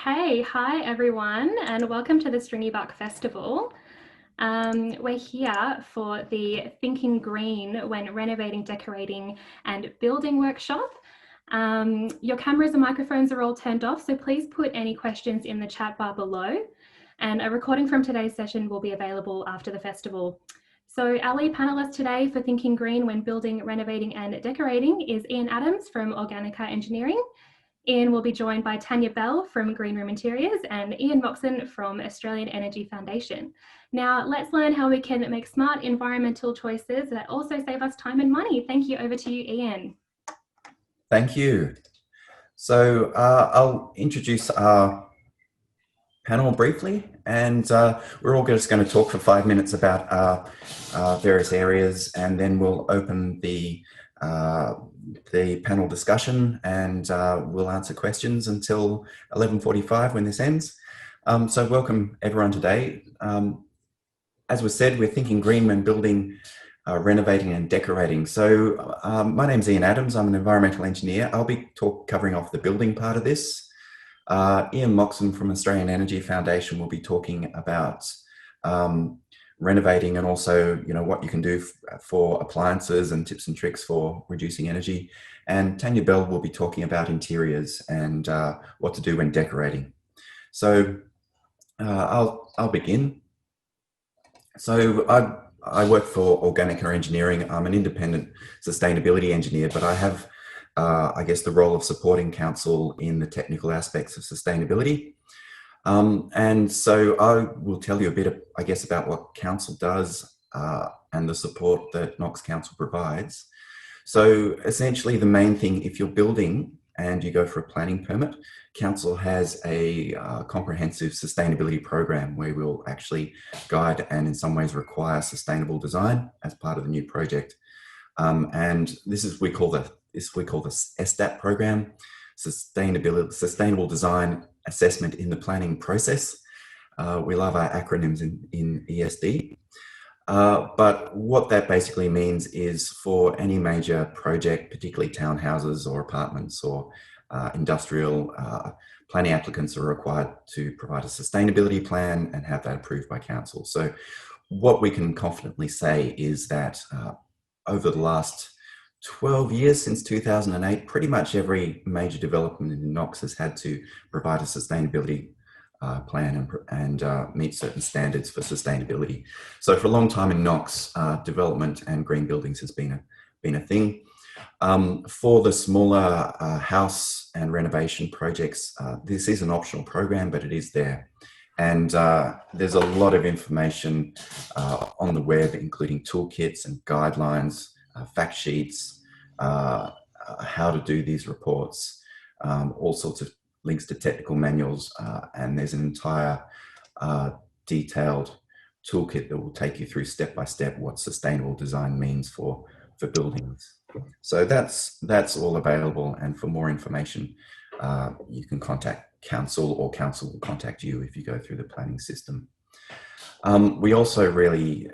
Okay, hi everyone, and welcome to the Stringybark Festival. We're here for the Thinking Green when Renovating, Decorating and Building workshop. Your cameras and microphones are all turned off, so please put any questions in the chat bar below. And a recording from today's session will be available after the festival. So our lead panelist today for Thinking Green when Building, Renovating and Decorating is Ian Adams from Organica Engineering. Ian will be joined by Tanya Bell from Green Room Interiors and Ian Moxon from Australian Energy Foundation. Now, let's learn how we can make smart environmental choices that also save us time and money. Thank you. Over to you, Ian. Thank you. So I'll introduce our panel briefly, and we're all just going to talk for 5 minutes about our various areas, and then we'll open the panel discussion, and we'll answer questions until 11:45 when this ends. So welcome everyone today. As was said, we're thinking green when building, renovating and decorating. So my name's Ian Adams. I'm an environmental engineer. I'll be covering off the building part of this. Ian Moxon from Australian Energy Foundation will be talking about renovating and also, what you can do for appliances and tips and tricks for reducing energy. And Tanya Bell will be talking about interiors and what to do when decorating. So I'll begin. So I work for Organica Engineering. I'm an independent sustainability engineer, but I have, I guess, the role of supporting council in the technical aspects of sustainability. And so I will tell you a bit, I guess, about what council does and the support that Knox Council provides. So essentially the main thing, if you're building and you go for a planning permit, council has a comprehensive sustainability program where we'll actually guide and in some ways require sustainable design as part of the new project. And this is we call the SDAP program, Sustainable Design Assessment in the Planning Process. We love our acronyms in ESD. But what that basically means is for any major project, particularly townhouses or apartments or industrial, planning applicants are required to provide a sustainability plan and have that approved by council. So what we can confidently say is that over the last 12 years, since 2008, pretty much every major development in Knox has had to provide a sustainability plan and meet certain standards for sustainability. So for a long time in Knox, development and green buildings has been a thing. For the smaller house and renovation projects, this is an optional program, but it is there. And there's a lot of information on the web, including toolkits and guidelines, fact sheets, how to do these reports, all sorts of links to technical manuals, and there's an entire detailed toolkit that will take you through step by step what sustainable design means for buildings. So that's all available, and for more information you can contact council, or council will contact you if you go through the planning system. We also really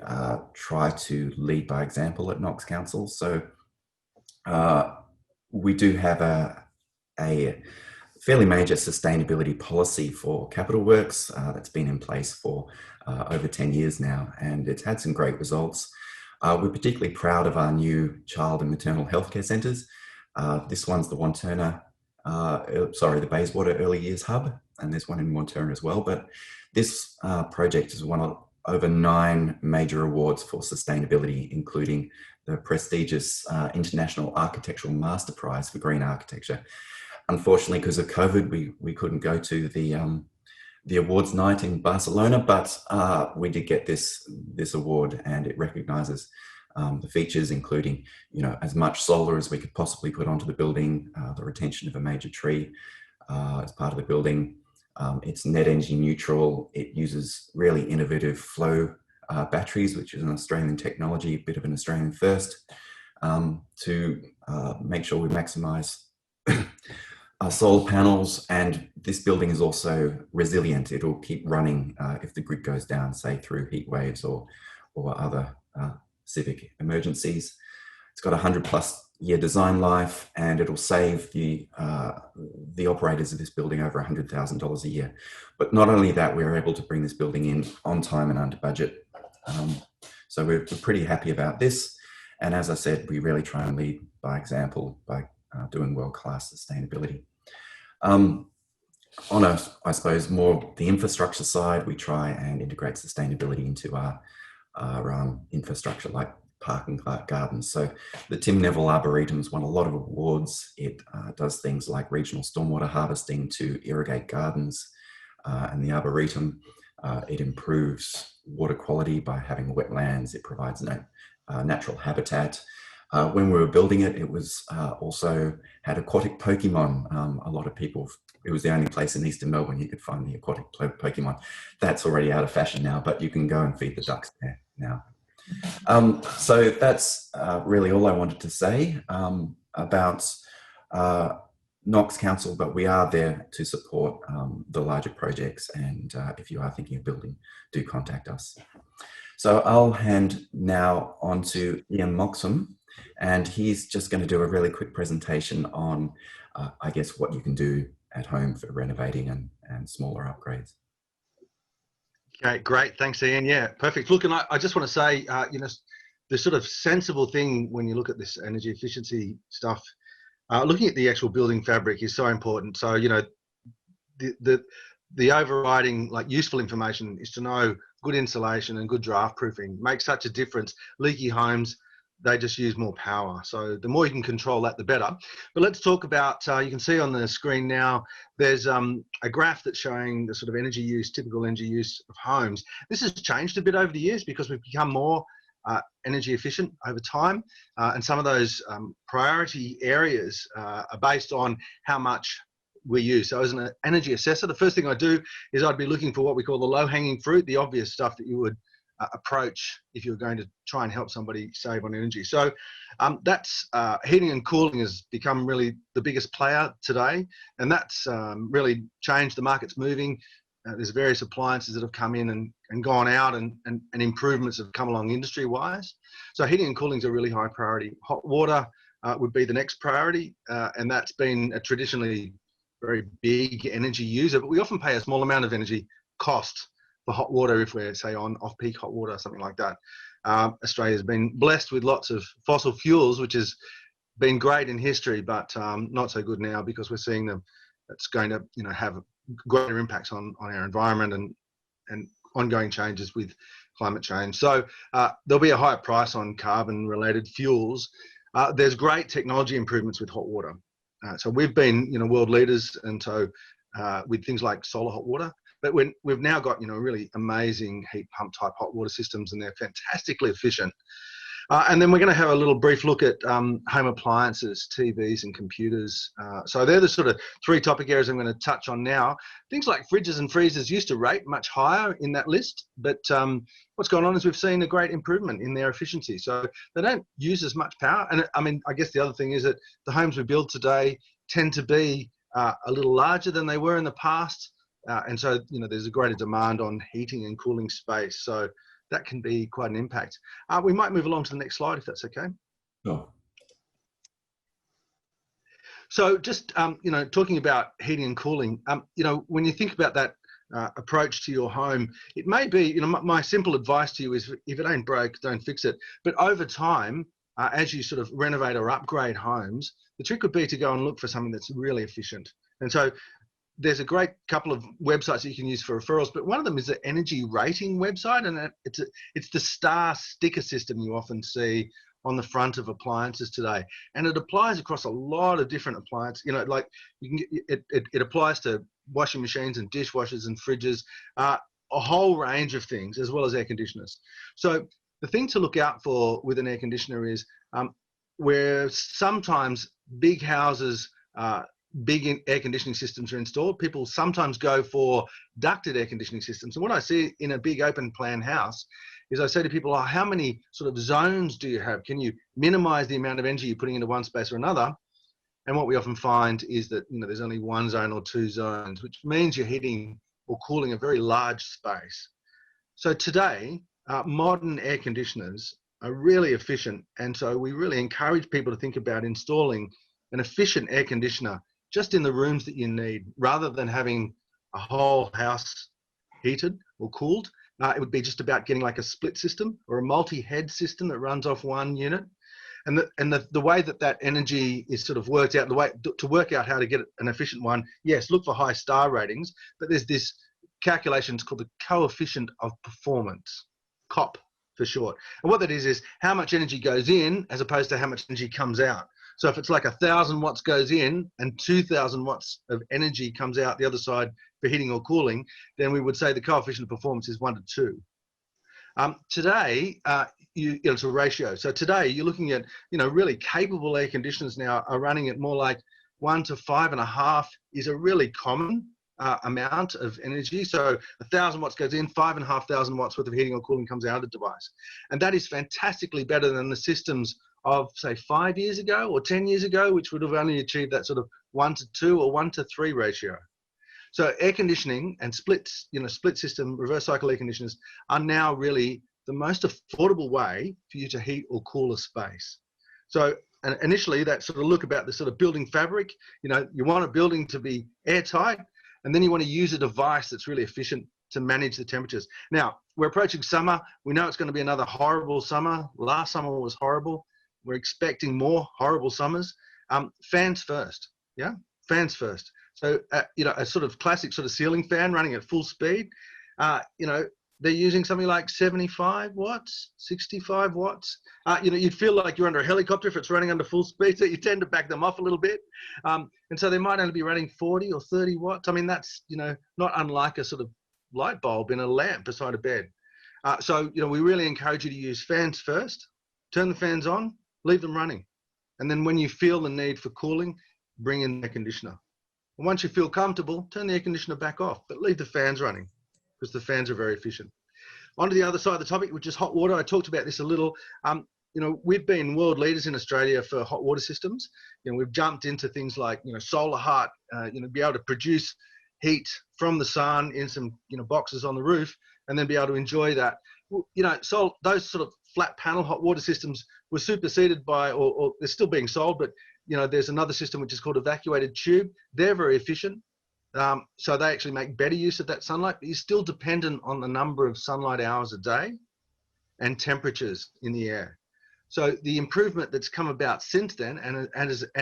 try to lead by example at Knox Council. So we do have a fairly major sustainability policy for capital works that's been in place for over 10 years now, and it's had some great results. We're particularly proud of our new child and maternal healthcare centres. This one's the the BAYSWATER Early Years Hub, and there's one in Wantirna as well. But this project has won over 9 major awards for sustainability, including the prestigious International Architectural Master Prize for Green Architecture. Unfortunately, because of COVID, we couldn't go to the awards night in Barcelona, but we did get this award, and it recognises the features, including as much solar as we could possibly put onto the building, the retention of a major tree as part of the building. It's net energy neutral. It uses really innovative flow batteries, which is an Australian technology, a bit of an Australian first, to make sure we maximise solar panels. And this building is also resilient. It'll keep running if the grid goes down, say through heat waves or other civic emergencies. It's got 100+ year design life, and it'll save the operators of this building over $100,000 a year. But not only that, we were able to bring this building in on time and under budget. So we're pretty happy about this. And as I said, we really try and lead by example by doing world-class sustainability. On I suppose, more the infrastructure side, we try and integrate sustainability into our infrastructure, like parking gardens. So the Neville Arboretum has won a lot of awards. It does things like regional stormwater harvesting to irrigate gardens, and the Arboretum, it improves water quality by having wetlands. It provides natural habitat. When we were building it, it was also had aquatic Pokemon. A lot of people, it was the only place in Eastern Melbourne you could find the aquatic Pokemon. That's already out of fashion now, but you can go and feed the ducks there now. So that's really all I wanted to say about Knox Council, but we are there to support the larger projects, and if you are thinking of building, do contact us. So I'll hand now on to Ian Moxham, and he's just going to do a really quick presentation on, I guess, what you can do at home for renovating and smaller upgrades. Okay, great. Thanks, Ian. Yeah, perfect. Look, and I just want to say, you know, the sort of sensible thing when you look at this energy efficiency stuff, looking at the actual building fabric is so important. So, you know, the overriding, like, useful information is to know good insulation and good draft proofing makes such a difference. Leaky homes, they just use more power. So the more you can control that, the better. But let's talk about, you can see on the screen now, there's a graph that's showing the sort of energy use, typical energy use of homes. This has changed a bit over the years because we've become more energy efficient over time. And some of those priority areas are based on how much we use. So as an energy assessor, the first thing I do is I'd be looking for what we call the low-hanging fruit, the obvious stuff that you would approach if you're going to try and help somebody save on energy. So that's heating and cooling has become really the biggest player today, and that's really changed. The market's moving. There's various appliances that have come in and gone out, and improvements have come along industry-wise. So heating and cooling is a really high priority. Hot water would be the next priority, and that's been a traditionally very big energy user, but we often pay a small amount of energy cost for hot water if we're, say, on off-peak hot water, something like that. Australia's been blessed with lots of fossil fuels, which has been great in history, but not so good now because we're seeing them. It's going to, you know, have greater impacts on our environment and ongoing changes with climate change. So there'll be a higher price on carbon-related fuels. There's great technology improvements with hot water. So we've been, you know, world leaders, and so with things like solar hot water. But we've now got, you know, really amazing heat pump type hot water systems, and they're fantastically efficient. And then we're going to have a little brief look at home appliances, TVs and computers. So they're the sort of three topic areas I'm going to touch on now. Things like fridges and freezers used to rate much higher in that list, but what's gone on is we've seen a great improvement in their efficiency. So they don't use as much power. And I mean, I guess the other thing is that the homes we build today tend to be a little larger than they were in the past. And so, you know, there's a greater demand on heating and cooling space. So that can be quite an impact. We might move along to the next slide if that's okay. Sure. So just, you know, talking about heating and cooling, you know, when you think about that approach to your home, it may be, you know, my simple advice to you is if it ain't broke, don't fix it. But over time, as you sort of renovate or upgrade homes, the trick would be to go and look for something that's really efficient. And so there's a great couple of websites that you can use for referrals, but one of them is the energy rating website, and it's the star sticker system you often see on the front of appliances today, and it applies across a lot of different appliances. You know, like you can get, it applies to washing machines and dishwashers and fridges, a whole range of things, as well as air conditioners. So the thing to look out for with an air conditioner is where sometimes big houses, big air conditioning systems are installed, people sometimes go for ducted air conditioning systems. And what I see in a big open plan house is I say to people, oh, how many sort of zones do you have? Can you minimize the amount of energy you're putting into one space or another? And what we often find is that, you know, there's only one zone or two zones, which means you're heating or cooling a very large space. So today, modern air conditioners are really efficient. And so we really encourage people to think about installing an efficient air conditioner just in the rooms that you need, rather than having a whole house heated or cooled. It would be just about getting like a split system or a multi-head system that runs off one unit. And the way that energy is sort of worked out, the way to work out how to get an efficient one, yes, look for high star ratings, but there's this calculation, it's called the coefficient of performance, COP for short. And what that is how much energy goes in as opposed to how much energy comes out. So if it's like 1,000 watts goes in and 2,000 watts of energy comes out the other side for heating or cooling, then we would say the coefficient of performance is 1 to 2. Today, it's a ratio. So today you're looking at, really capable air conditioners now are running at more like 1 to 5.5 is a really common amount of energy. So 1,000 watts goes in, 5,500 watts worth of heating or cooling comes out of the device. And that is fantastically better than the systems of, say, 5 years ago or 10 years ago, which would have only achieved that sort of 1 to 2 or 1 to 3 ratio. So air conditioning and split system reverse cycle air conditioners are now really the most affordable way for you to heat or cool a space. So and initially that sort of look about the sort of building fabric, you want a building to be airtight, and then you want to use a device that's really efficient to manage the temperatures. Now, we're approaching summer. We know it's going to be another horrible summer. Last summer was horrible. We're expecting more horrible summers. Fans first, yeah? Fans first. So, a sort of classic sort of ceiling fan running at full speed, they're using something like 75 watts, 65 watts. You'd feel like you're under a helicopter if it's running under full speed, so you tend to back them off a little bit. And so they might only be running 40 or 30 watts. I mean, that's, not unlike a sort of light bulb in a lamp beside a bed. So, we really encourage you to use fans first, turn the fans on, leave them running. And then when you feel the need for cooling, bring in the air conditioner. And once you feel comfortable, turn the air conditioner back off, but leave the fans running because the fans are very efficient. On to the other side of the topic, which is hot water. I talked about this a little. We've been world leaders in Australia for hot water systems. We've jumped into things like, solar heat, be able to produce heat from the sun in some, boxes on the roof, and then be able to enjoy that. So those sort of flat panel hot water systems were superseded by, or they're still being sold, but there's another system which is called evacuated tube. They're very efficient. So they actually make better use of that sunlight, but you're still dependent on the number of sunlight hours a day and temperatures in the air. So the improvement that's come about since then, and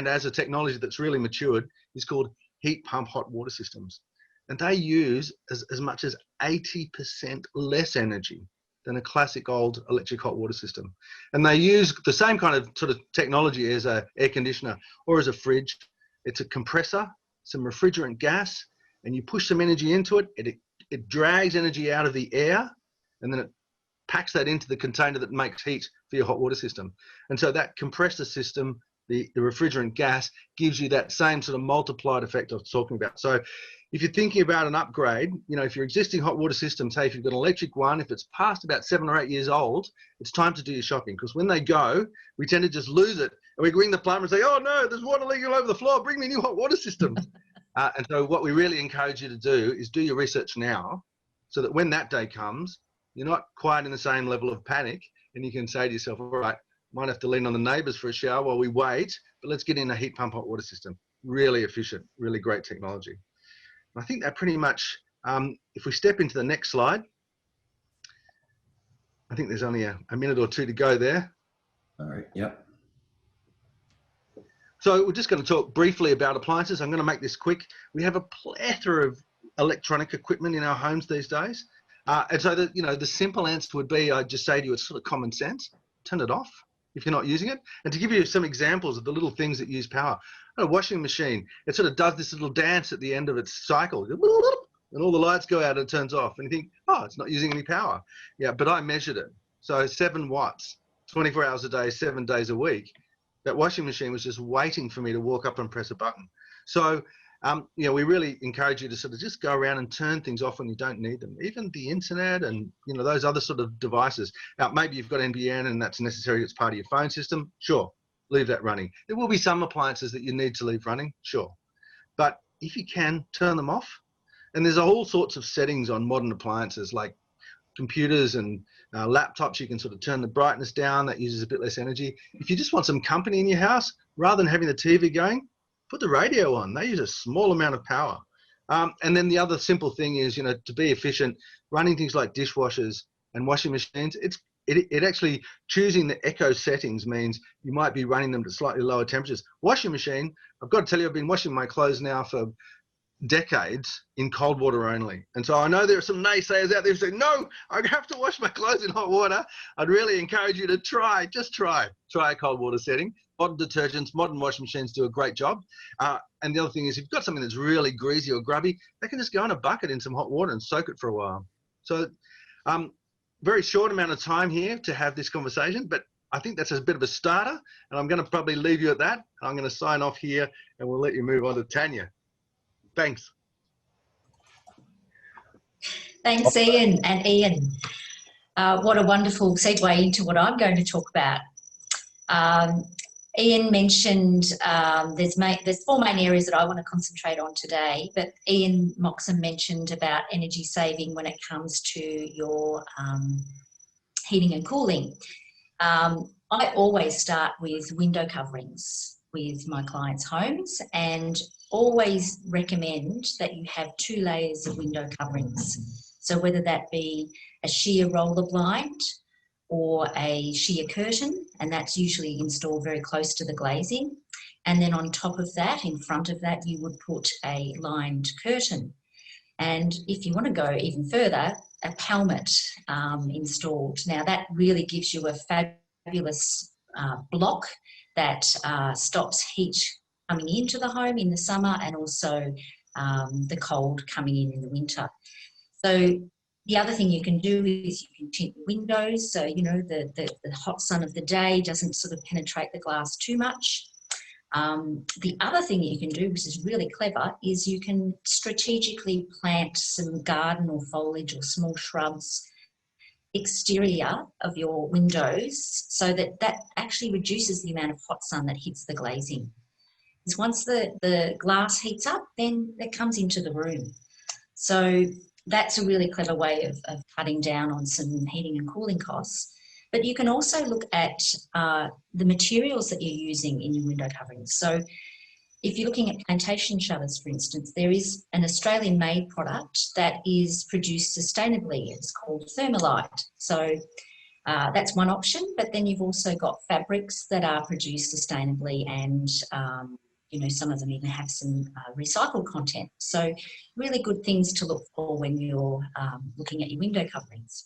as a technology that's really matured, is called heat pump hot water systems. And they use as much as 80% less energy than a classic old electric hot water system. And they use the same kind of sort of technology as an air conditioner or as a fridge. It's a compressor, some refrigerant gas, and you push some energy into it. It drags energy out of the air, and then it packs that into the container that makes heat for your hot water system. And so that compressor system, the refrigerant gas, gives you that same sort of multiplied effect I was talking about. So if you're thinking about an upgrade, if your existing hot water system, say if you've got an electric one, if it's past about 7 or 8 years old, it's time to do your shopping, because when they go, we tend to just lose it. And we ring the plumber and say, oh no, there's water leaking all over the floor, bring me new hot water systems. And so what we really encourage you to do is do your research now, so that when that day comes, you're not quite in the same level of panic, and you can say to yourself, all right, might have to lean on the neighbours for a shower while we wait, but let's get in a heat pump hot water system. Really efficient, really great technology. I think that pretty much, if we step into the next slide, I think there's only a minute or two to go there. All right, yep. So we're just going to talk briefly about appliances. I'm going to make this quick. We have a plethora of electronic equipment in our homes these days. And so the simple answer would be, I'd just say to you, it's sort of common sense. Turn it off if you're not using it. And to give you some examples of the little things that use power, a washing machine, it sort of does this little dance at the end of its cycle, and all the lights go out and it turns off, and you think, oh, it's not using any power. Yeah, but I measured it. So 7 watts, 24 hours a day, 7 days a week. That washing machine was just waiting for me to walk up and press a button. So we really encourage you to sort of just go around and turn things off when you don't need them. Even the internet and those other sort of devices. Now, maybe you've got NBN and that's necessary, it's part of your phone system. Sure, leave that running. There will be some appliances that you need to leave running, sure. But if you can, turn them off. And there's all sorts of settings on modern appliances, like computers and laptops, you can sort of turn the brightness down. That uses a bit less energy. If you just want some company in your house, rather than having the TV going, put the radio on. They use a small amount of power. And then the other simple thing is, you know, to be efficient, running things like dishwashers and washing machines, it actually, choosing the echo settings means you might be running them to slightly lower temperatures. Washing machine, I've got to tell you, I've been washing my clothes now for decades in cold water only. And so I know there are some naysayers out there who say, no, I have to wash my clothes in hot water. I'd really encourage you to try a cold water setting. Modern detergents, modern washing machines do a great job. And the other thing is, if you've got something that's really greasy or grubby, they can just go in a bucket in some hot water and soak it for a while. So very short amount of time here to have this conversation, but I think that's a bit of a starter, and I'm going to probably leave you at that. I'm going to sign off here, and we'll let you move on to Tanya. Thanks. Thanks, Ian. And Ian, what a wonderful segue into what I'm going to talk about. Ian mentioned there's four main areas that I want to concentrate on today, but Ian Moxham mentioned about energy saving when it comes to your heating and cooling. I always start with window coverings with my clients' homes, and always recommend that you have 2 layers of window coverings. So whether that be a sheer roller blind or a sheer curtain, and that's usually installed very close to the glazing. And then on top of that, in front of that, you would put a lined curtain. And if you want to go even further, a pelmet installed. Now that really gives you a fabulous block that stops heat coming into the home in the summer, and also the cold coming in the winter. So the other thing you can do is you can tint the windows, so you know the hot sun of the day doesn't sort of penetrate the glass too much. The other thing you can do, which is really clever, is you can strategically plant some garden or foliage or small shrubs exterior of your windows, so that that actually reduces the amount of hot sun that hits the glazing. Because once the glass heats up, then it comes into the room. So that's a really clever way of cutting down on some heating and cooling costs. But you can also look at the materials that you're using in your window coverings. So if you're looking at plantation shutters, for instance, there is an Australian-made product that is produced sustainably. It's called Thermalite. So that's one option, but then you've also got fabrics that are produced sustainably, and you know, some of them even have some recycled content. So really good things to look for when you're looking at your window coverings.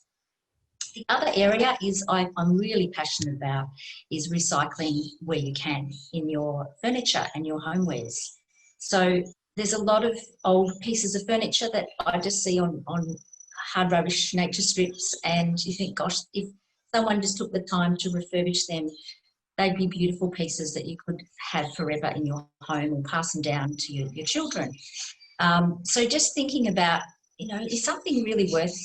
The other area is I'm really passionate about is recycling where you can in your furniture and your homewares. So there's a lot of old pieces of furniture that I just see on hard rubbish nature strips, and you think, gosh, if someone just took the time to refurbish them, they'd be beautiful pieces that you could have forever in your home or pass them down to your children. So just thinking about, you know, is something really worth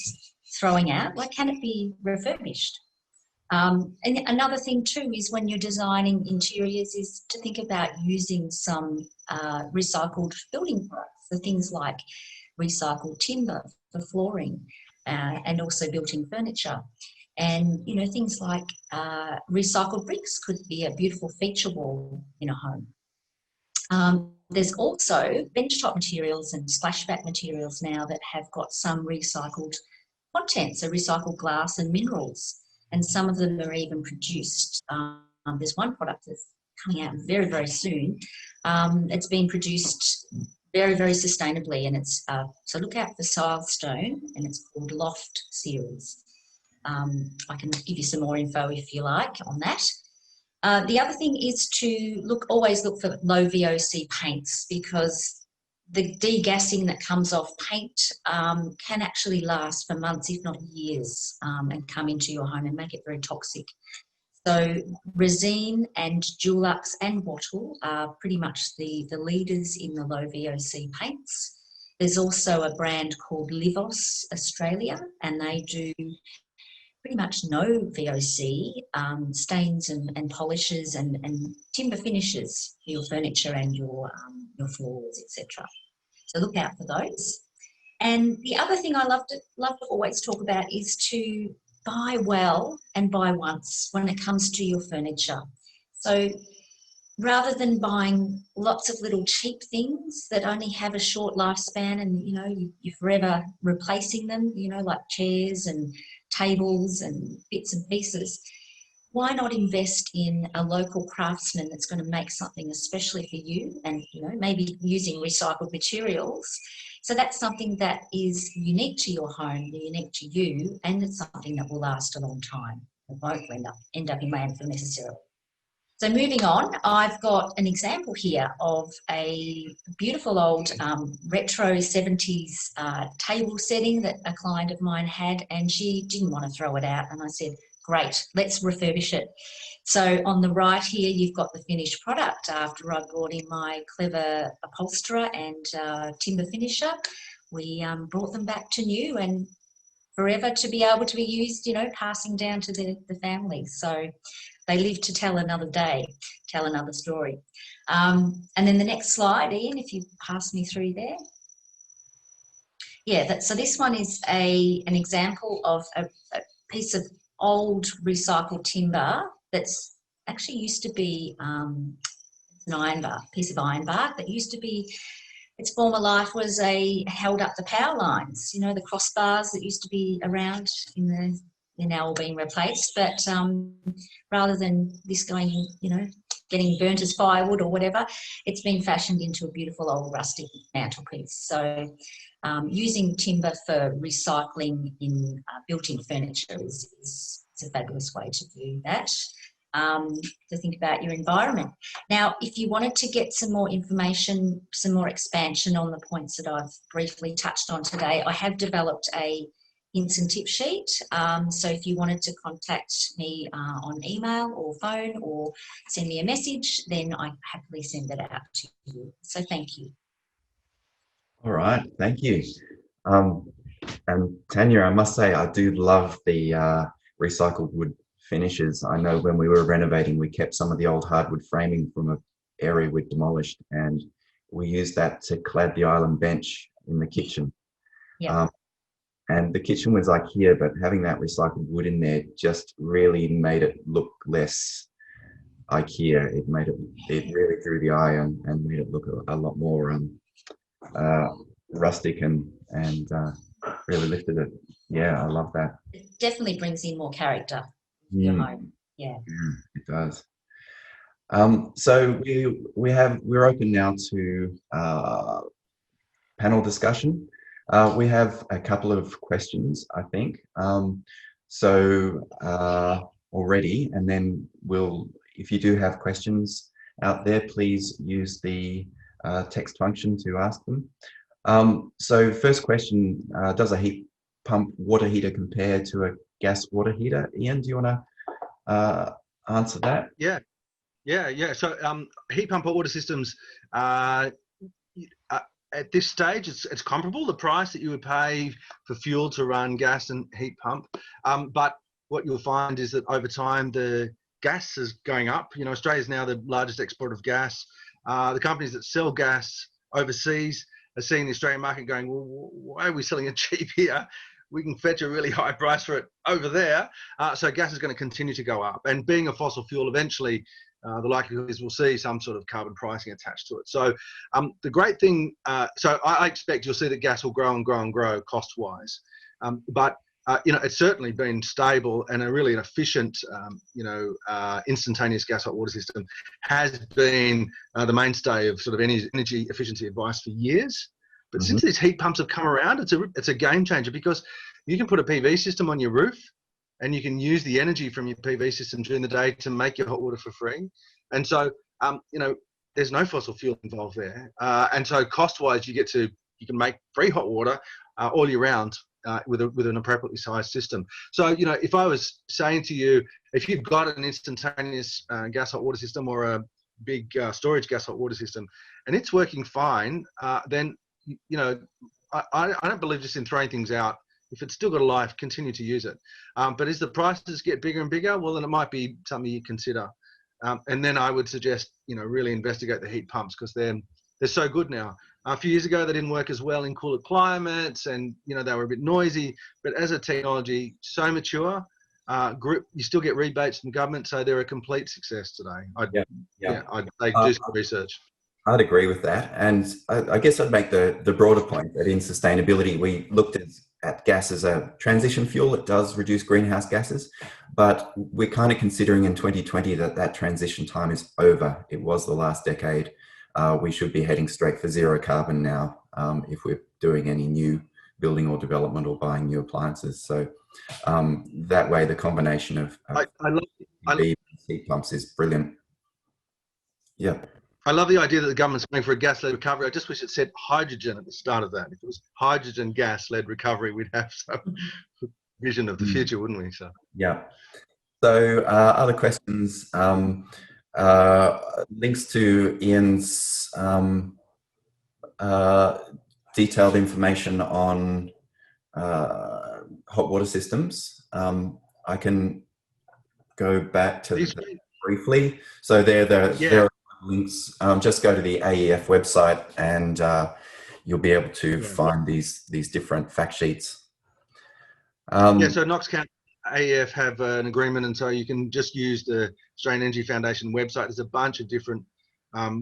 throwing out? Like, can it be refurbished? And another thing too is when you're designing interiors is to think about using some recycled building products. So things like recycled timber for flooring and also built-in furniture. And, you know, things like recycled bricks could be a beautiful feature wall in a home. There's also benchtop materials and splashback materials now that have got some recycled content, so recycled glass and minerals, and some of them are even produced. There's one product that's coming out very, very soon. It's been produced very, very sustainably, and it's so look out for Silestone, and it's called Loft Series. I can give you some more info if you like on that. The other thing is to always look for low VOC paints, because the degassing that comes off paint can actually last for months, if not years, and come into your home and make it very toxic. So Resine and Dulux and Wattle are pretty much the leaders in the low VOC paints. There's also a brand called Livos Australia, and they do pretty much no VOC stains and polishes and timber finishes for your furniture and your floors, etc. So look out for those. And the other thing I love to always talk about is to buy well and buy once when it comes to your furniture. So rather than buying lots of little cheap things that only have a short lifespan and, you know, you're forever replacing them, you know, like chairs and tables and bits and pieces, why not invest in a local craftsman that's going to make something especially for you, and, you know, maybe using recycled materials. So that's something that is unique to your home, unique to you, and it's something that will last a long time. It won't end up in landfill necessarily. So moving on, I've got an example here of a beautiful old retro 70s table setting that a client of mine had, and she didn't want to throw it out. And I said, great, let's refurbish it. So on the right here, you've got the finished product after I brought in my clever upholsterer and timber finisher. We brought them back to new and forever to be able to be used, you know, passing down to the family. So they live to tell another day, tell another story. And then the next slide, Ian, if you pass me through there. Yeah, so this one is an example of a piece of old recycled timber that's actually used to be an ironbark, piece of ironbark that used to be, its former life was held up the power lines, you know, the crossbars that used to be around they're now all being replaced. But rather than this going, you know, getting burnt as firewood or whatever, it's been fashioned into a beautiful old rustic mantelpiece. So using timber for recycling in built-in furniture is a fabulous way to do that. To think about your environment. Now, if you wanted to get some more information, some more expansion on the points that I've briefly touched on today, I have developed a hints and tip sheet. So if you wanted to contact me on email or phone or send me a message, then I happily send that out to you. So thank you. All right, thank you. And Tanya, I must say, I do love the recycled wood finishes. I know when we were renovating, we kept some of the old hardwood framing from an area we'd demolished, and we used that to clad the island bench in the kitchen. Yeah. And the kitchen was IKEA, but having that recycled wood in there just really made it look less IKEA. It really drew the eye and made it look a lot more rustic and really lifted it. Yeah, I love that. It definitely brings in more character to your home. Yeah. It does. So we're open now to panel discussion. We have a couple of questions, I think. Already, and then if you do have questions out there, please use the text function to ask them. So first question, does a heat pump water heater compare to a gas water heater? Ian, do you want to answer that? Yeah. So heat pump or water systems, at this stage, it's comparable, the price that you would pay for fuel to run gas and heat pump. But what you'll find is that over time, the gas is going up. You know, Australia is now the largest exporter of gas. The companies that sell gas overseas are seeing the Australian market going, well, why are we selling it cheap here? We can fetch a really high price for it over there. So gas is going to continue to go up. And being a fossil fuel, eventually, the likelihood is we'll see some sort of carbon pricing attached to it. So the great thing, so I expect you'll see that gas will grow and grow and grow cost-wise. But you know, it's certainly been stable, and a really efficient, instantaneous gas hot water system has been the mainstay of sort of energy efficiency advice for years. But since these heat pumps have come around, it's a game changer, because you can put a PV system on your roof, and you can use the energy from your PV system during the day to make your hot water for free. And so, there's no fossil fuel involved there. And so cost-wise, you can make free hot water all year round with an appropriately sized system. So, you know, if I was saying to you, if you've got an instantaneous gas hot water system or a big storage gas hot water system, and it's working fine, then, you know, I don't believe just in throwing things out. If it's still got a life, continue to use it. But as the prices get bigger and bigger, well, then it might be something you consider. And then I would suggest, you know, really investigate the heat pumps, because they're they're so good now. A few years ago, they didn't work as well in cooler climates, and they were a bit noisy. But as a technology, so mature, you still get rebates from government, so they're a complete success today. They do some research. I'd agree with that, and I guess I'd make the broader point that in sustainability, we looked at gas as a transition fuel. It does reduce greenhouse gases, but we're kind of considering in 2020 that transition time is over. It was the last decade. We should be heading straight for zero carbon now if we're doing any new building or development or buying new appliances. So that way, the combination of heat pumps is brilliant. Yeah. I love the idea that the government's going for a gas-led recovery. I just wish it said hydrogen at the start of that. If it was hydrogen gas-led recovery, we'd have some vision of the future, wouldn't we? So yeah. So other questions, links to Ian's detailed information on hot water systems. I can go back to briefly. So there are links. Just go to the AEF website and you'll be able to find these different fact sheets. So Knox County AEF have an agreement, and so you can just use the Australian Energy Foundation website. There's a bunch of different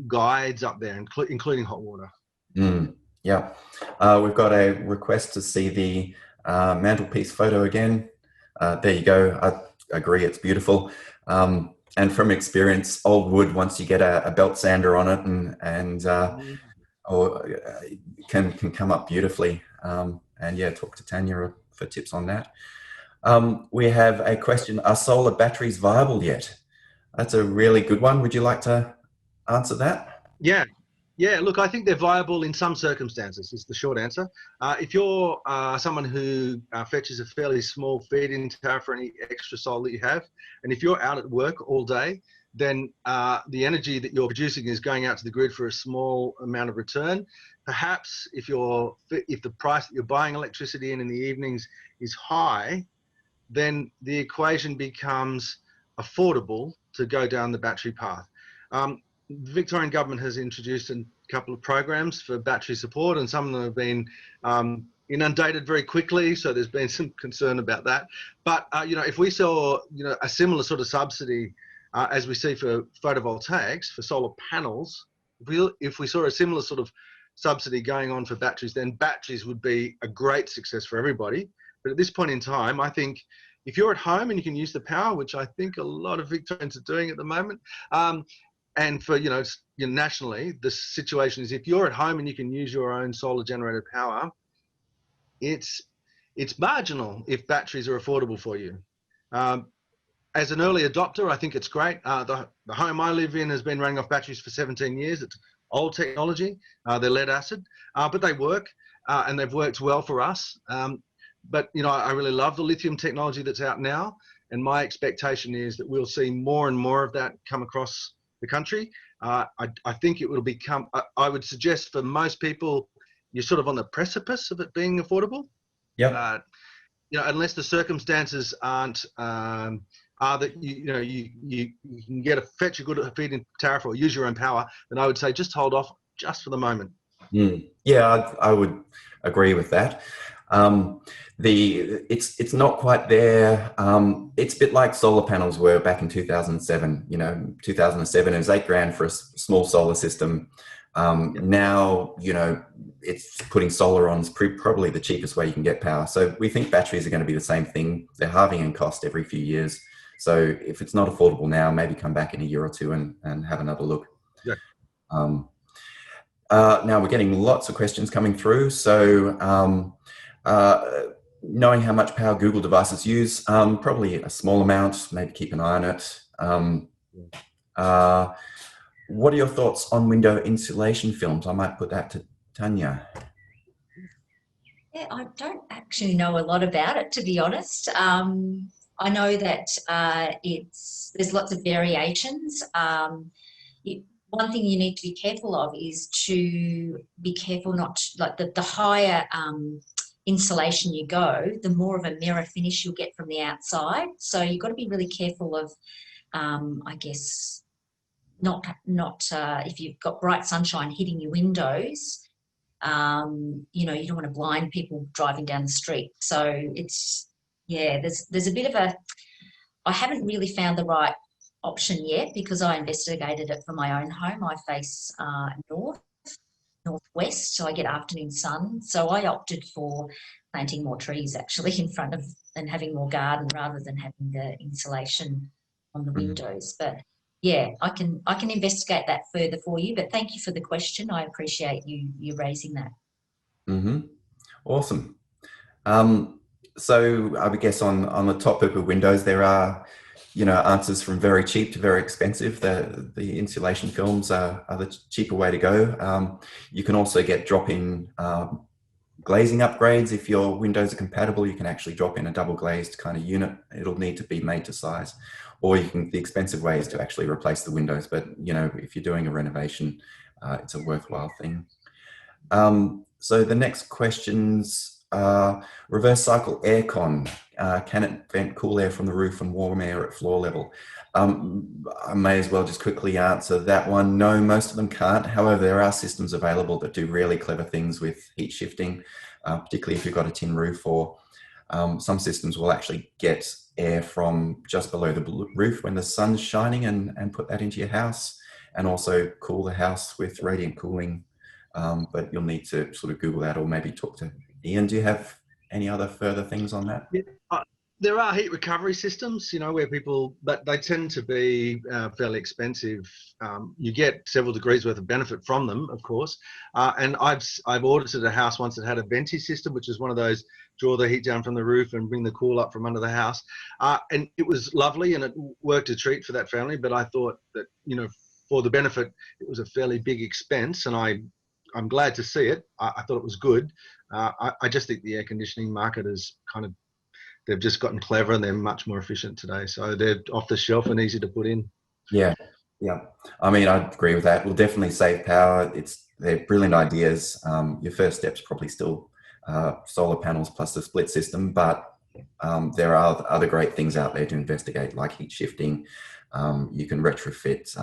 guides up there, including hot water. Yeah. We've got a request to see the mantelpiece photo again. There you go. I agree, it's beautiful. And from experience, old wood, once you get a belt sander on it can come up beautifully. And yeah, talk to Tanya for tips on that. We have a question, are solar batteries viable yet? That's a really good one. Would you like to answer that? Yeah, look, I think they're viable in some circumstances, is the short answer. If you're someone who fetches a fairly small feed-in tariff for any extra solar that you have, and if you're out at work all day, then the energy that you're producing is going out to the grid for a small amount of return. Perhaps if the price that you're buying electricity in the evenings is high, then the equation becomes affordable to go down the battery path. The Victorian government has introduced a couple of programs for battery support, and some of them have been inundated very quickly, so there's been some concern about that. But if we saw a similar sort of subsidy as we see for photovoltaics, for solar panels, if we saw a similar sort of subsidy going on for batteries, then batteries would be a great success for everybody. But at this point in time, I think if you're at home and you can use the power, which I think a lot of Victorians are doing at the moment, and for nationally, the situation is if you're at home and you can use your own solar generated power, it's marginal if batteries are affordable for you. As an early adopter, I think it's great. The home I live in has been running off batteries for 17 years. It's old technology. They're lead acid, but they work and they've worked well for us. But I really love the lithium technology that's out now, and my expectation is that we'll see more and more of that come across the country. I think it will become, I would suggest for most people, you're sort of on the precipice of it being affordable. Yeah. Unless the circumstances aren't, are that you can fetch a good feed-in tariff or use your own power, then I would say just hold off just for the moment. Yeah, I would agree with that. It's not quite there. It's a bit like solar panels were back in 2007. 2007 it was $8,000 for a small solar system. Now, it's putting solar on is probably the cheapest way you can get power. So we think batteries are going to be the same thing. They're halving in cost every few years. So if it's not affordable now, maybe come back in a year or two and have another look. Yeah. Now we're getting lots of questions coming through. So knowing how much power Google devices use, probably a small amount, maybe keep an eye on it. What are your thoughts on window insulation films? I might put that to Tanya. Yeah, I don't actually know a lot about it, to be honest. I know that there's lots of variations. One thing you need to be careful of is to be careful the higher insulation you go, the more of a mirror finish you'll get from the outside. So you've got to be really careful of, if you've got bright sunshine hitting your windows, you know, you don't want to blind people driving down the street. So it's, yeah, there's a bit of a, I haven't really found the right option yet because I investigated it for my own home. I face northwest, so I get afternoon sun. So I opted for planting more trees actually in front of, and having more garden rather than having the insulation on the windows. But yeah, I can investigate that further for you. But thank you for the question. I appreciate you raising that. Awesome. So I would guess on the topic of windows, there are, you know, answers from very cheap to very expensive. The insulation films are the cheaper way to go. You can also get drop-in glazing upgrades. If your windows are compatible, you can actually drop in a double glazed kind of unit. It'll need to be made to size, or you can, the expensive way is to actually replace the windows. But, you know, if you're doing a renovation, it's a worthwhile thing. So the next questions are reverse cycle aircon. Can it vent cool air from the roof and warm air at floor level? I may as well just quickly answer that one. No, most of them can't. However, there are systems available that do really clever things with heat shifting, particularly if you've got a tin roof, or some systems will actually get air from just below the roof when the sun's shining and put that into your house, and also cool the house with radiant cooling. But you'll need to sort of Google that or maybe talk to Ian. Do you have any other further things on that? Yeah, there are heat recovery systems, you know, where people, but they tend to be fairly expensive. You get several degrees worth of benefit from them, of course. And I've audited a house once that had a venti system, which is one of those draw the heat down from the roof and bring the cool up from under the house. And it was lovely and it worked a treat for that family. But I thought that, you know, for the benefit, it was a fairly big expense, and I'm glad to see it. I thought it was good. I just think the air conditioning market is kind of, they've just gotten clever and they're much more efficient today. So they're off the shelf and easy to put in. Yeah. I mean, I agree with that. We'll definitely save power. They're brilliant ideas. Your first step's probably still solar panels plus the split system, but there are other great things out there to investigate, like heat shifting. You can retrofit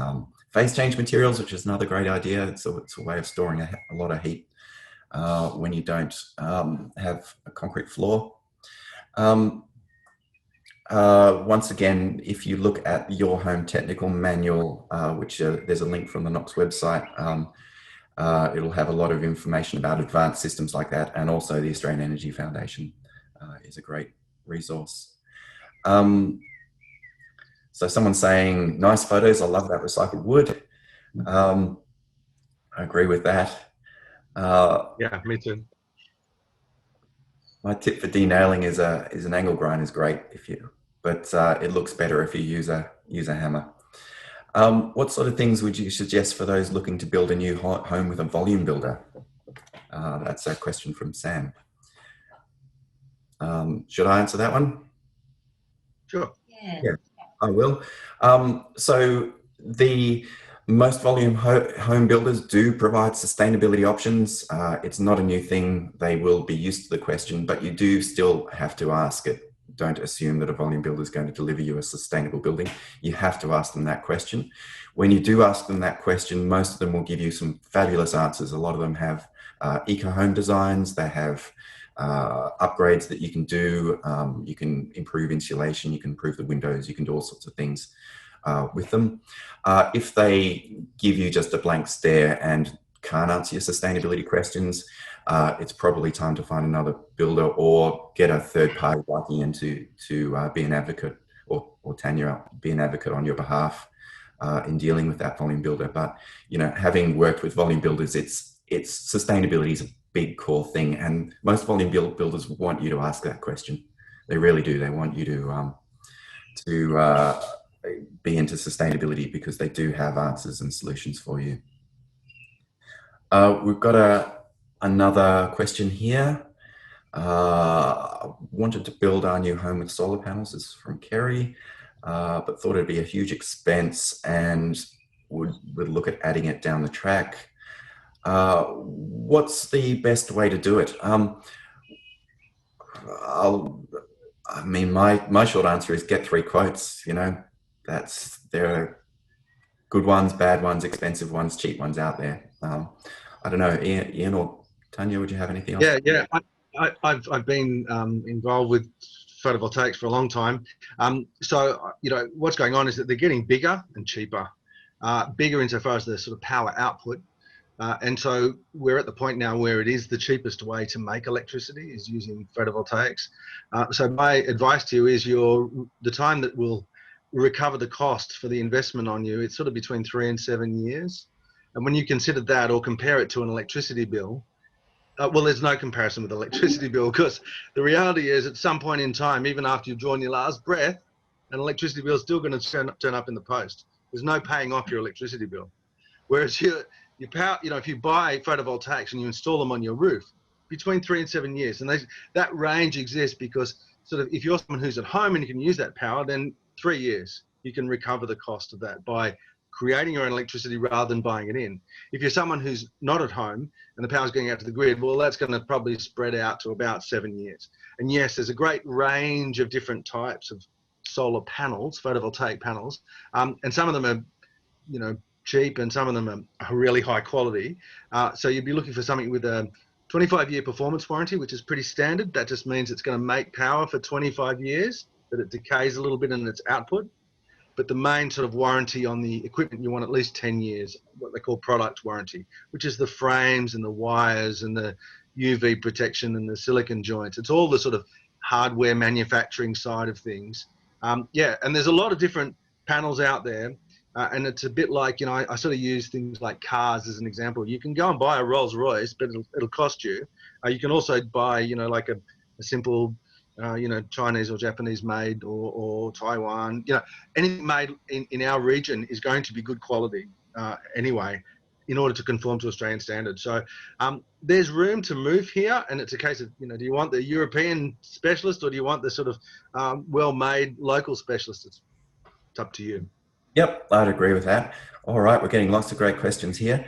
phase change materials, which is another great idea. It's a way of storing a lot of heat when you don't have a concrete floor. Once again, if you look at your home technical manual, which there's a link from the Knox website, it'll have a lot of information about advanced systems like that, and also the Australian Energy Foundation is a great resource. So someone's saying, nice photos, I love that recycled wood. I agree with that. Yeah, me too. My tip for denailing is an angle grind is great but it looks better if you use a hammer. What sort of things would you suggest for those looking to build a new home with a volume builder? That's a question from Sam. Should I answer that one? Sure. Yeah. I will. So the most volume home builders do provide sustainability options. It's not a new thing. They will be used to the question, but you do still have to ask it. Don't assume that a volume builder is going to deliver you a sustainable building. You have to ask them that question. When you do ask them that question, most of them will give you some fabulous answers. A lot of them have eco home designs. They have upgrades that you can do. You can improve insulation. You can improve the windows. You can do all sorts of things with them. If they give you just a blank stare and can't answer your sustainability questions, it's probably time to find another builder or get a third party like Ian to be an advocate, or Tanya be an advocate on your behalf in dealing with that volume builder. But, you know, having worked with volume builders, it's sustainability is a big core thing, and most volume builders want you to ask that question. They really do. They want you to be into sustainability because they do have answers and solutions for you. We've got another question here. Wanted to build our new home with solar panels. This is from Kerry, but thought it'd be a huge expense and would look at adding it down the track. What's the best way to do it? I mean, my short answer is get 3 quotes. You know, good ones, bad ones, expensive ones, cheap ones out there. I don't know, Ian or Tanya, would you have anything else? Yeah. I've been involved with photovoltaics for a long time. So, what's going on is that they're getting bigger and cheaper. Bigger insofar as the sort of power output. And so we're at the point now where it is the cheapest way to make electricity is using photovoltaics. So my advice to you is the time that will recover the cost for the investment on you, it's sort of between 3 and 7 years. And when you consider that or compare it to an electricity bill, well, there's no comparison with electricity bill, because the reality is at some point in time, even after you've drawn your last breath, an electricity bill is still going to turn up in the post. There's no paying off your electricity bill. Whereas your power, if you buy photovoltaics and you install them on your roof, between 3 and 7 years, and that range exists because sort of if you're someone who's at home and you can use that power, then 3 years you can recover the cost of that by creating your own electricity rather than buying it in. If you're someone who's not at home and the power's going out to the grid, well, that's going to probably spread out to about 7 years. And yes, there's a great range of different types of solar panels, photovoltaic panels, and some of them are, cheap, and some of them are really high quality. So you'd be looking for something with a 25-year performance warranty, which is pretty standard. That just means it's going to make power for 25 years, but it decays a little bit in its output. But the main sort of warranty on the equipment, you want at least 10 years, what they call product warranty, which is the frames and the wires and the UV protection and the silicon joints. It's all the sort of hardware manufacturing side of things. And there's a lot of different panels out there. And it's a bit like, I sort of use things like cars as an example. You can go and buy a Rolls Royce, but it'll cost you. You can also buy, like a simple, Chinese or Japanese made or Taiwan, anything made in our region is going to be good quality anyway, in order to conform to Australian standards. So there's room to move here, and it's a case of, do you want the European specialist or do you want the sort of well-made local specialist? It's up to you. Yep, I'd agree with that. All right, we're getting lots of great questions here.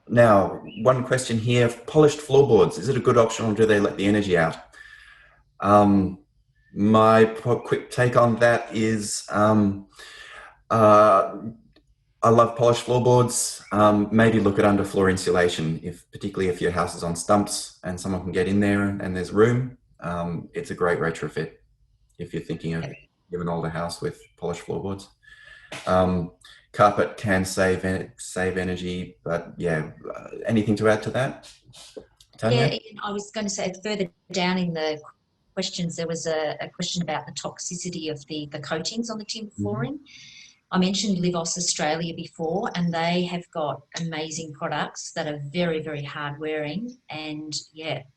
Now, one question here, polished floorboards, is it a good option or do they let the energy out? My quick take on that is I love polished floorboards. Maybe look at underfloor insulation, particularly if your house is on stumps and someone can get in there and there's room. It's a great retrofit if you're thinking of an older house with polished floorboards. Carpet can save energy, but yeah, anything to add to that, Tanya? Yeah, Ian, I was going to say further down in the questions, there was a question about the toxicity of the coatings on the timber flooring. I mentioned Livos Australia before, and they have got amazing products that are very, very hard wearing, and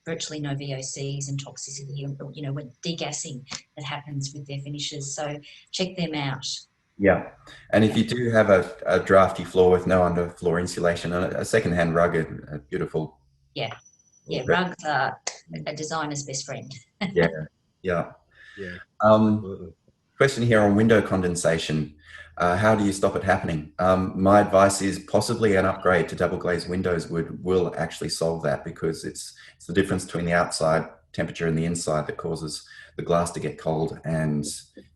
virtually no VOCs and toxicity, when degassing that happens with their finishes. So check them out. Yeah, and if you do have a drafty floor with no underfloor insulation, a second-hand rug, a beautiful. Yeah, rugs are a designer's best friend. Yeah. Question here on window condensation. How do you stop it happening? My advice is possibly an upgrade to double glazed windows will actually solve that, because it's the difference between the outside temperature and the inside that causes the glass to get cold and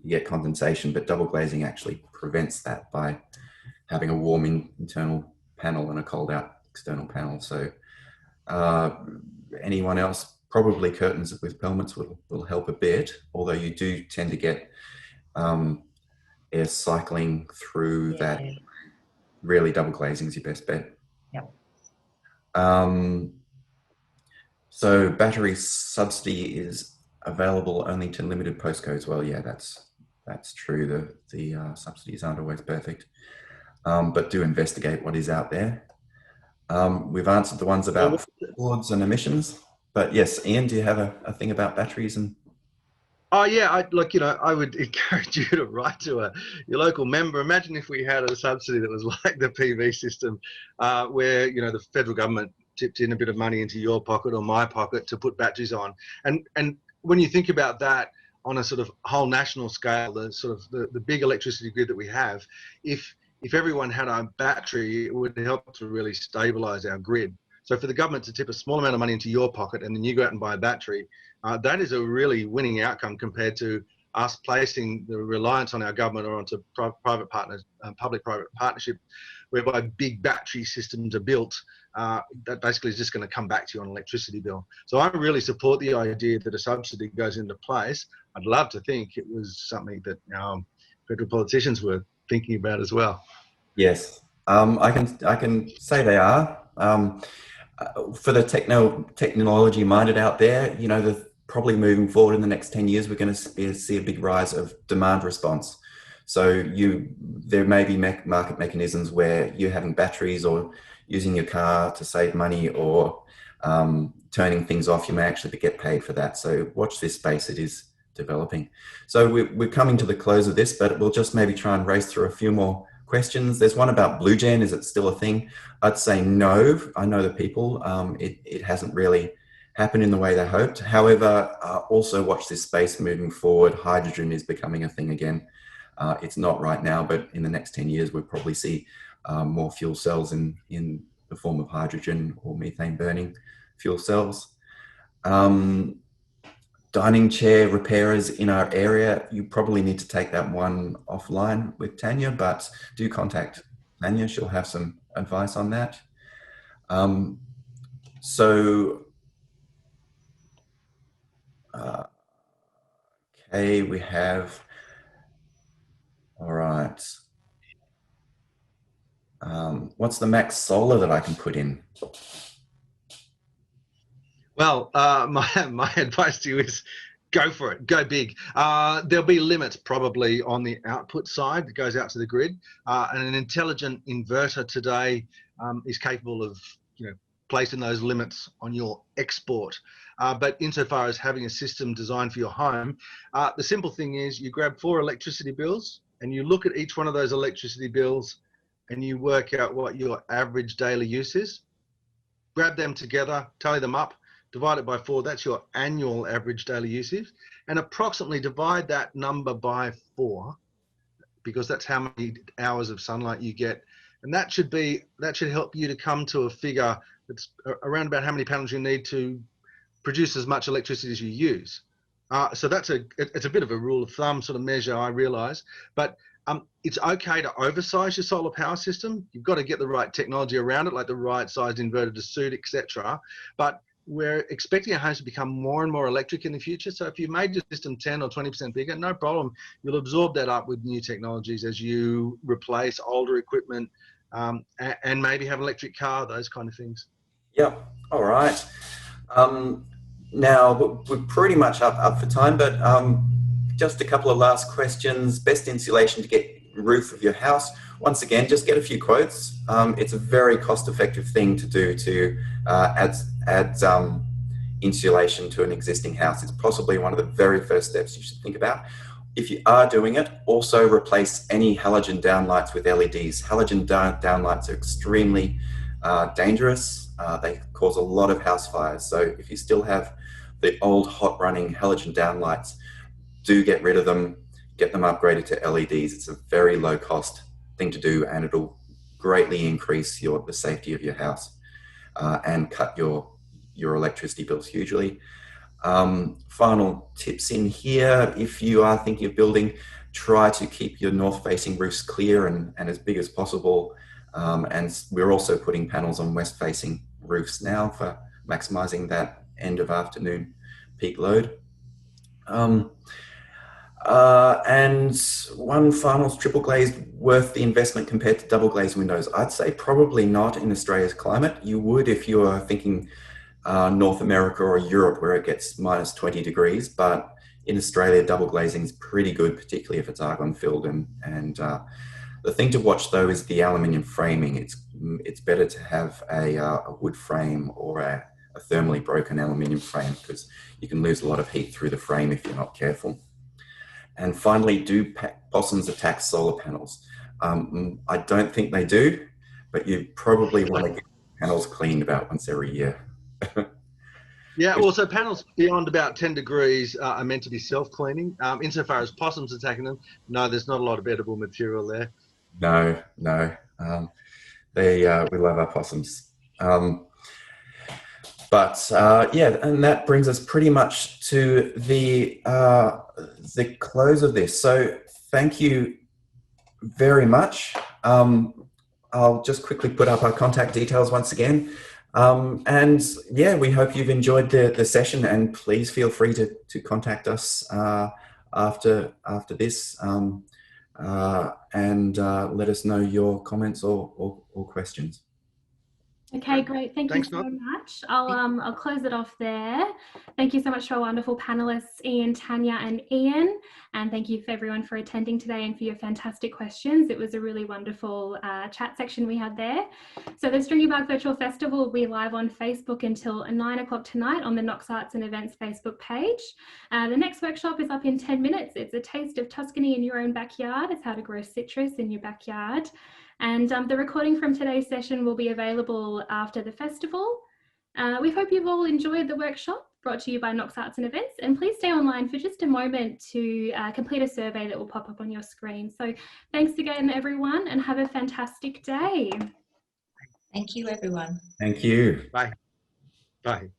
you get condensation, but double glazing actually prevents that by having a warm internal panel and a cold out external panel. So anyone else, probably curtains with pelmets will help a bit, although you do tend to get air cycling through that. Really double glazing is your best bet. Yep. So battery subsidy is available only to limited postcodes. Well, yeah, that's true. The subsidies aren't always perfect, but do investigate what is out there. We've answered the ones about boards and emissions, but yes, Ian, do you have a thing about batteries and? Oh yeah, I would encourage you to write to your local member. Imagine if we had a subsidy that was like the PV system, where the federal government tipped in a bit of money into your pocket or my pocket to put batteries on. And when you think about that on a sort of whole national scale, the big electricity grid that we have, if everyone had a battery, it would help to really stabilize our grid. So for the government to tip a small amount of money into your pocket and then you go out and buy a battery, that is a really winning outcome compared to us placing the reliance on our government or onto private partners, public-private partnership, whereby big battery systems are built, that basically is just going to come back to you on an electricity bill. So I really support the idea that a subsidy goes into place. I'd love to think it was something that federal politicians were thinking about as well. Yes, I can say they are. For the technology minded out there, you know, probably moving forward in the next 10 years, we're going to see a big rise of demand response. So there may be market mechanisms where you're having batteries or using your car to save money, or turning things off, you may actually get paid for that. So watch this space, it is developing. So we're coming to the close of this, but we'll just maybe try and race through a few more questions. There's one about blue gen. Is it still a thing? I'd say no. I know the people. It hasn't really happened in the way they hoped. However, also watch this space moving forward. Hydrogen is becoming a thing again. It's not right now, but in the next 10 years, we'll probably see more fuel cells in the form of hydrogen or methane burning fuel cells. Dining chair repairers in our area, you probably need to take that one offline with Tanya, but do contact Tanya. She'll have some advice on that. Okay, we have, all right. What's the max solar that I can put in? Well, my advice to you is go for it, go big. There'll be limits probably on the output side that goes out to the grid, and an intelligent inverter today is capable of, you know, placing those limits on your export. But insofar as having a system designed for your home, the simple thing is you grab 4 electricity bills and you look at each one of those electricity bills and you work out what your average daily use is. Grab them together, tally them up, divide it by 4, that's your annual average daily usage, and approximately divide that number by 4, because that's how many hours of sunlight you get. And that should help you to come to a figure that's around about how many panels you need to produce as much electricity as you use. So it's a bit of a rule of thumb sort of measure, I realise, but it's okay to oversize your solar power system. You've got to get the right technology around it, like the right sized inverter to suit, etc. But we're expecting our homes to become more and more electric in the future. So if you made your system 10 or 20% bigger, no problem. You'll absorb that up with new technologies as you replace older equipment, and maybe have an electric car, those kind of things. Yep. All right. Now we're pretty much up for time, but just a couple of last questions. Best insulation to get roof of your house. Once again, just get a few quotes. It's a very cost-effective thing to do to add insulation to an existing house. It's possibly one of the very first steps you should think about. If you are doing it, also replace any halogen downlights with LEDs. Halogen downlights are extremely dangerous. They cause a lot of house fires. So if you still have the old hot running halogen downlights, do get rid of them, get them upgraded to LEDs. It's a very low cost thing to do, and it'll greatly increase the safety of your house and cut your electricity bills hugely. Final tips in here: if you are thinking of building, try to keep your north facing roofs clear and as big as possible. And we're also putting panels on west facing roofs now for maximizing that end of afternoon peak load. And one final, triple glazed worth the investment compared to double glazed windows? I'd say probably not in Australia's climate. You would if you are thinking North America or Europe, where it gets minus 20 degrees, but in Australia, double glazing is pretty good, particularly if it's argon filled. And the thing to watch though is the aluminium framing. It's better to have a wood frame or a thermally broken aluminium frame, because you can lose a lot of heat through the frame if you're not careful. And finally, do possums attack solar panels? I don't think they do, but you probably want to get panels cleaned about once every year. Yeah, well, so panels beyond about 10 degrees are meant to be self-cleaning. Insofar as possums attacking them, no, there's not a lot of edible material there. No. We love our possums. But yeah, and that brings us pretty much to the close of this. So thank you very much. I'll just quickly put up our contact details once again. And yeah, we hope you've enjoyed the session, and please feel free to contact us after this and let us know your comments or questions. Okay, great. Thank you so much. I'll close it off there. Thank you so much to our wonderful panelists, Ian, Tanya, and Ian. And thank you for everyone for attending today and for your fantastic questions. It was a really wonderful chat section we had there. So the Stringybark Virtual Festival will be live on Facebook until 9 o'clock tonight on the Knox Arts and Events Facebook page. The next workshop is up in 10 minutes. It's a taste of Tuscany in your own backyard. It's how to grow citrus in your backyard. And the recording from today's session will be available after the festival. We hope you've all enjoyed the workshop brought to you by Knox Arts and Events, and please stay online for just a moment to complete a survey that will pop up on your screen. So thanks again, everyone, and have a fantastic day. Thank you, everyone. Thank you. Bye. Bye.